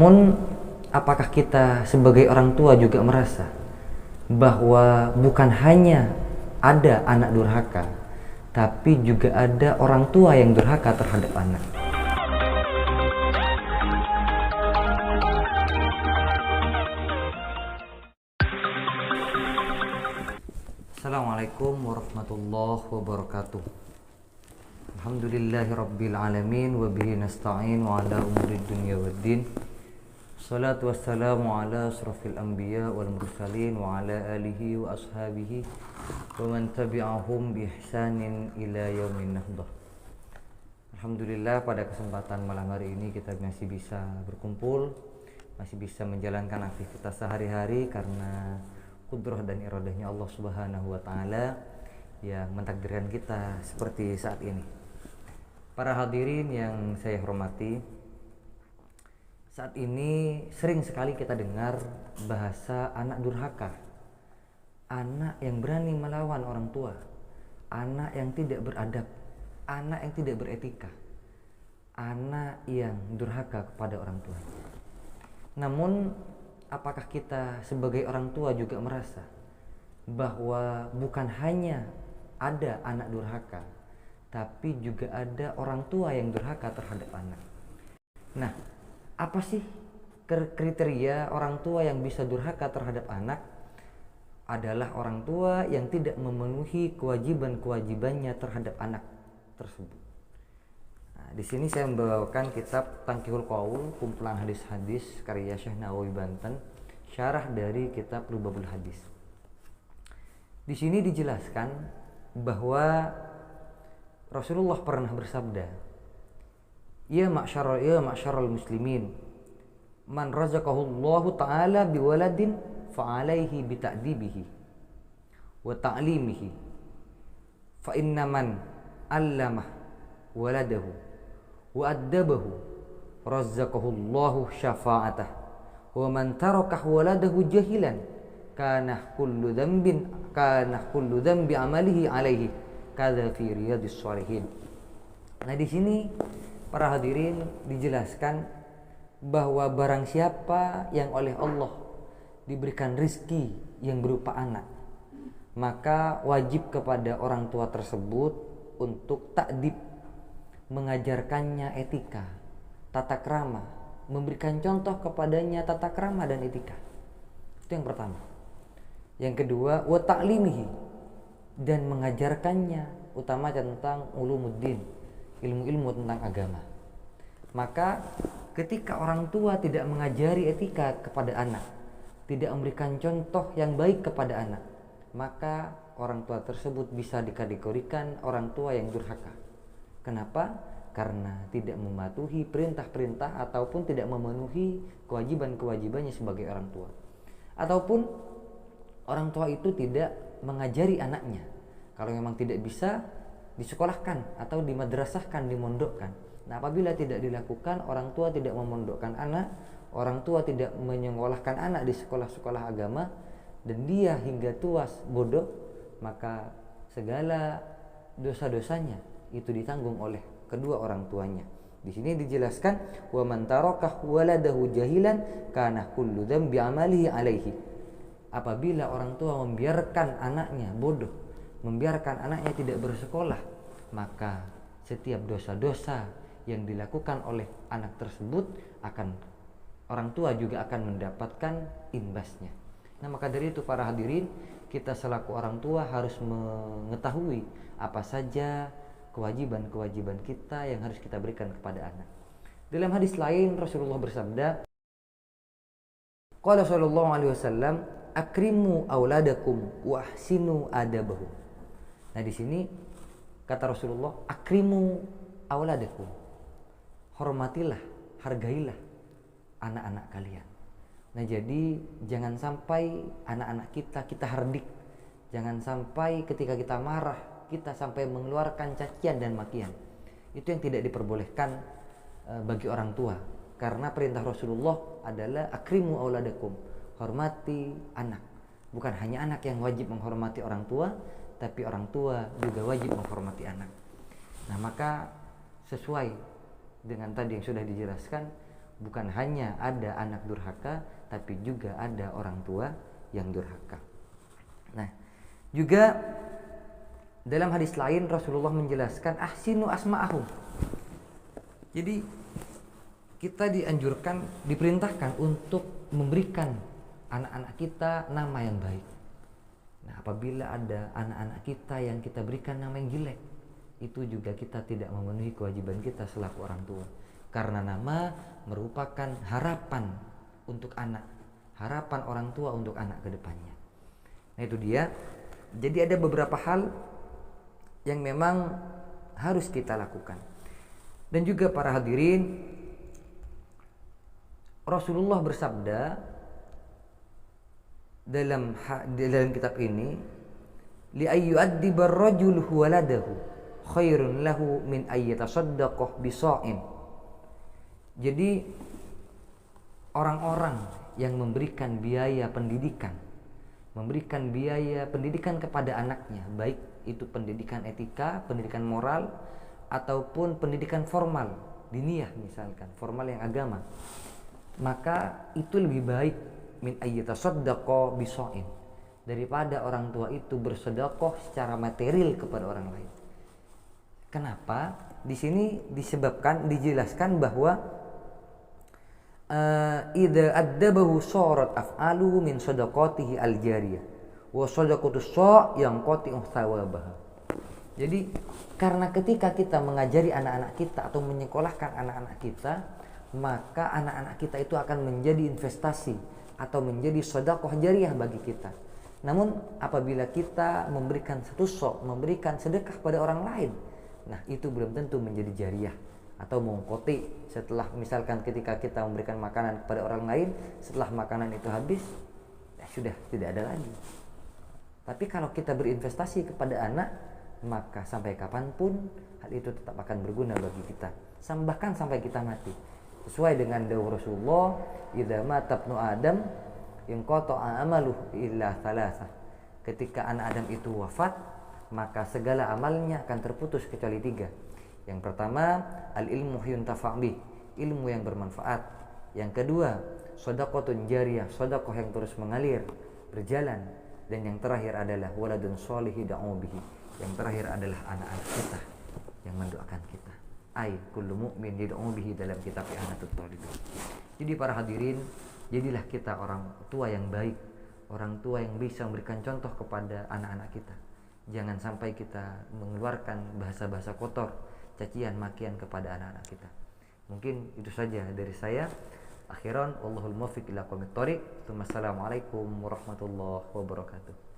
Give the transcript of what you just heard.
Namun, apakah kita sebagai orang tua juga merasa bahwa bukan hanya ada anak durhaka, tapi juga ada orang tua yang durhaka terhadap anak? Assalamualaikum warahmatullahi wabarakatuh. Alhamdulillahirabbil alamin wa bihi nasta'in wa ala umurid dunya waddin. Salatu wassalamu ala asrafil anbiya wal mursalin wa ala alihi wa ashabihi wa man tabi'ahum bi ihsanin ila yaumin nahdah. Alhamdulillah, pada kesempatan malam hari ini kita masih bisa berkumpul, masih bisa menjalankan aktivitas sehari-hari karena kudrah dan iradahnya Allah Subhanahu wa taala yang mentakdirkan kita seperti saat ini. Para hadirin yang saya hormati, saat ini sering sekali kita dengar bahasa anak durhaka, anak yang berani melawan orang tua, anak yang tidak beradab, anak yang tidak beretika, anak yang durhaka kepada orang tua. Namun, apakah kita sebagai orang tua juga merasa bahwa bukan hanya ada anak durhaka, tapi juga ada orang tua yang durhaka terhadap anak? Nah, apa sih kriteria orang tua yang bisa durhaka terhadap anak? Adalah orang tua yang tidak memenuhi kewajiban-kewajibannya terhadap anak tersebut. Nah, di sini saya membawakan kitab Tanqihul Qaul, kumpulan hadis-hadis karya Syekh Nawawi Banten, syarah dari kitab Lubabul Hadis. Di sini dijelaskan bahwa Rasulullah pernah bersabda, Ya ma'syaral muslimin, man razaqahullahu ta'ala biwaladin fa'alaihi bita'dibihi wa ta'limihi, fa inna man allamah waladahu wa addabahu razaqahullahu syafa'atah, wa man tarakah waladahu jahilan kana kullu dhanbi amalihi alaihi kadza fi riyadhis shalihin. Nah, di sini para hadirin dijelaskan bahwa barang siapa yang oleh Allah diberikan rizki yang berupa anak, maka wajib kepada orang tua tersebut untuk ta'dib, mengajarkannya etika, tata krama, memberikan contoh kepadanya tata krama dan etika. Itu yang pertama. Yang kedua, wa ta'limihi, dan mengajarkannya utama tentang ulumuddin, ilmu-ilmu tentang agama. Maka ketika orang tua tidak mengajari etika kepada anak, tidak memberikan contoh yang baik kepada anak, maka orang tua tersebut bisa dikategorikan orang tua yang durhaka. Kenapa? Karena tidak mematuhi perintah-perintah ataupun tidak memenuhi kewajiban-kewajibannya sebagai orang tua. Ataupun orang tua itu tidak mengajari anaknya. Kalau memang tidak bisa, disekolahkan atau dimadrasahkan, dimondokkan. Nah, apabila tidak dilakukan, orang tua tidak memondokkan anak, orang tua tidak menyekolahkan anak di sekolah-sekolah agama, dan dia hingga tua bodoh, maka segala dosa-dosanya itu ditanggung oleh kedua orang tuanya. Di sini dijelaskan, wa man tarakah waladahu jahilan kana kullu dhanbi amalihi alaihi. Apabila orang tua membiarkan anaknya bodoh, membiarkan anaknya tidak bersekolah, maka setiap dosa-dosa yang dilakukan oleh anak tersebut orang tua juga akan mendapatkan imbasnya. Nah, maka dari itu para hadirin, kita selaku orang tua harus mengetahui apa saja kewajiban-kewajiban kita yang harus kita berikan kepada anak. Dalam hadis lain Rasulullah bersabda, Qala sallallahu alaihi wasallam, akrimu auladakum wa ahsinu adabahu. Nah, di sini kata Rasulullah, akrimu auladakum, hormatilah, hargailah anak-anak kalian. Nah, jadi jangan sampai anak-anak kita hardik, jangan sampai ketika kita marah kita sampai mengeluarkan cacian dan makian. Itu yang tidak diperbolehkan bagi orang tua, karena perintah Rasulullah adalah akrimu auladakum, hormati anak. Bukan hanya anak yang wajib menghormati orang tua, tapi orang tua juga wajib menghormati anak. Nah, maka sesuai dengan tadi yang sudah dijelaskan Bukan hanya ada anak durhaka, tapi juga ada orang tua yang durhaka. Nah, juga dalam hadis lain Rasulullah menjelaskan ahsinu asma'ahum. Jadi kita dianjurkan, diperintahkan untuk memberikan anak-anak kita nama yang baik. Nah, apabila ada anak-anak kita yang kita berikan nama yang jelek, itu juga kita tidak memenuhi kewajiban kita selaku orang tua. Karena nama merupakan harapan untuk anak, harapan orang tua untuk anak ke depannya. Nah, itu dia. Jadi ada beberapa hal yang memang harus kita lakukan. Dan juga para hadirin, Rasulullah bersabda dalam kitab ini, li ayyu'addiba ar-rajulu waladahu khairun lahu min ayyatasaddaqah bisa'in. Jadi orang-orang yang memberikan biaya pendidikan kepada anaknya, baik itu pendidikan etika, pendidikan moral, ataupun pendidikan formal, diniyah misalkan, formal yang agama, maka itu lebih baik min ayyatasaddaqa bisa'in, daripada orang tua itu bersedekah secara material kepada orang lain. Kenapa? Di sini dijelaskan bahwa idza addabahu sarat af'aluhu min sadaqatihi al-jariyah wa sadaqatus sa' yang qati'u thawabaha. Jadi karena ketika kita mengajari anak-anak kita atau menyekolahkan anak-anak kita, maka anak-anak kita itu akan menjadi investasi atau menjadi sedekah jariyah bagi kita. Namun apabila kita memberikan satu sok, memberikan sedekah pada orang lain, nah itu belum tentu menjadi jariyah atau mengkoti. Setelah misalkan ketika kita memberikan makanan kepada orang lain, setelah makanan itu habis, ya sudah tidak ada lagi. Tapi kalau kita berinvestasi kepada anak, maka sampai kapanpun hal itu tetap akan berguna bagi kita, bahkan sampai kita mati. Sesuai dengan dawuh Rasulullah, idza mata ibnu Adam inqata'a amaluhu illa thalathah. Ketika anak Adam itu wafat, maka segala amalnya akan terputus kecuali 3. Yang pertama, al-ilmu yuntafa' bih, ilmu yang bermanfaat. Yang kedua, shadaqatun jariyah, sedekah yang terus mengalir, berjalan. Dan yang terakhir adalah waladun sholihi da'u bihi. Yang terakhir adalah anak-anak kita yang mendoakan kita. Ai kullu mu'min yad'u bihi dalam kitab I'anatut Talibin. Jadi para hadirin, jadilah kita orang tua yang baik, orang tua yang bisa memberikan contoh kepada anak-anak kita. Jangan sampai kita mengeluarkan bahasa-bahasa kotor, cacian, makian kepada anak-anak kita. Mungkin itu saja dari saya. Akhiran, wallahul muwaffiq ila aqwamit thoriq. Assalamualaikum warahmatullahi wabarakatuh.